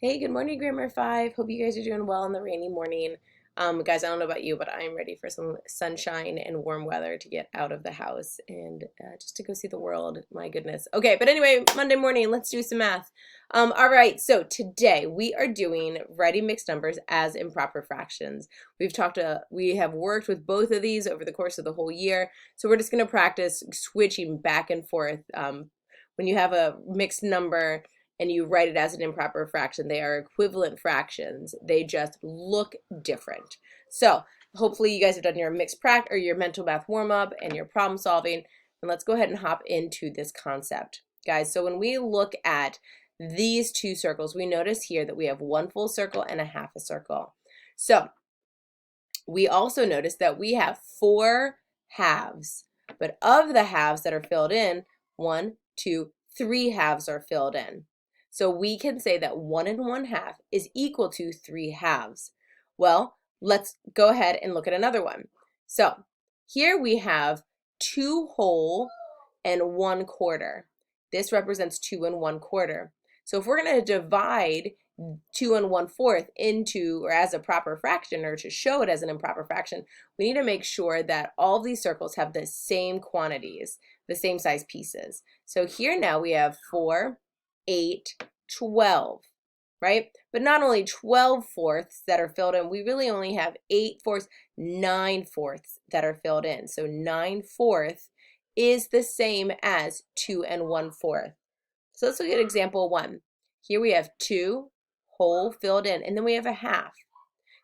Hey, good morning, Grammar 5. Hope you guys are doing well on the rainy morning. Guys, I don't know about you, but I'm ready for some sunshine and warm weather to get out of the house and just to go see the world. My goodness. Okay, but anyway, Monday morning, let's do some math. All right, so today we are doing writing mixed numbers as improper fractions. We have worked with both of these over the course of the whole year, so we're just going to practice switching back and forth. When you have a mixed number and you write it as an improper fraction, they are equivalent fractions. They just look different. So hopefully you guys have done your mixed practice or your mental math warm-up and your problem solving. And let's go ahead and hop into this concept. Guys, so when we look at these two circles, we notice here that we have one full circle and a half a circle. So we also notice that we have 4 halves, but of the halves that are filled in, 1, 2, 3 halves are filled in. So we can say that 1 1/2 is equal to 3 halves. Well, let's go ahead and look at another one. So here we have 2 whole and 1/4. This represents 2 1/4. So if we're going to divide 2 1/4 into, or as a proper fraction, or to show it as an improper fraction, we need to make sure that all of these circles have the same quantities, the same size pieces. So here now we have 4, 8, 12, right? But not only 12/4 that are filled in, we really only have 8/4, 9/4 that are filled in. So 9/4 is the same as 2 1/4. So let's look at example 1. Here we have 2 whole filled in, and then we have a half.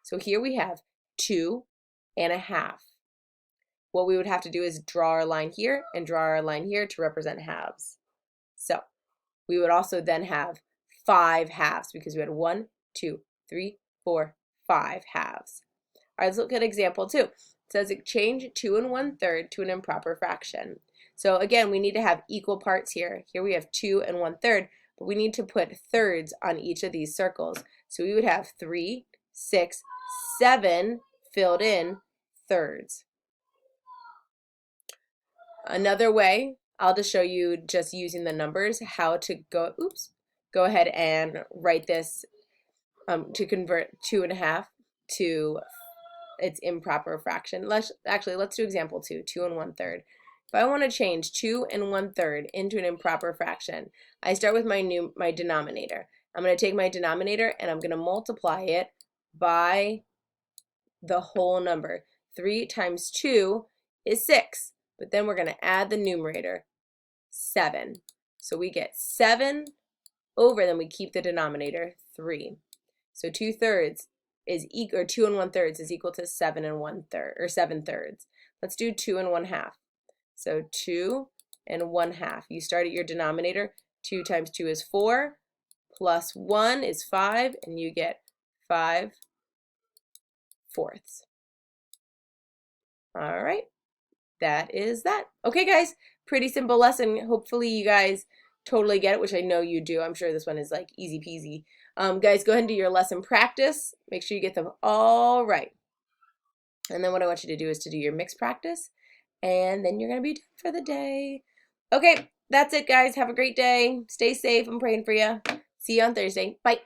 So here we have 2 1/2. What we would have to do is draw our line here and draw our line here to represent halves. So we would also then have 5 halves because we had 1, 2, 3, 4, 5 halves. All right, let's look at example 2. It says change 2 1/3 to an improper fraction. So again, we need to have equal parts here. Here we have 2 1/3, but we need to put thirds on each of these circles. So we would have 3, 6, 7 filled in thirds. Another way, I'll just show you just using the numbers how to go ahead and write this to convert 2 1/2 to its improper fraction. Let's do example 2, 2 1/3. If I want to change 2 1/3 into an improper fraction, I start with my denominator. I'm going to take my denominator and I'm going to multiply it by the whole number. 3 times 2 is 6. But then we're going to add the numerator, 7. So we get 7 over, then we keep the denominator, 3. So 2/3 is equal, or 2 1/3 is equal to 7 1/3, or 7/3. Let's do 2 1/2. So 2 1/2. You start at your denominator. 2 times 2 is 4, plus 1 is 5, and you get 5/4. All right. That is that. Okay, guys, pretty simple lesson. Hopefully you guys totally get it, which I know you do. I'm sure this one is like easy peasy. Guys, go ahead and do your lesson practice. Make sure you get them all right. And then what I want you to do is to do your mixed practice, and then you're going to be done for the day. Okay, that's it, guys. Have a great day. Stay safe. I'm praying for you. See you on Thursday. Bye.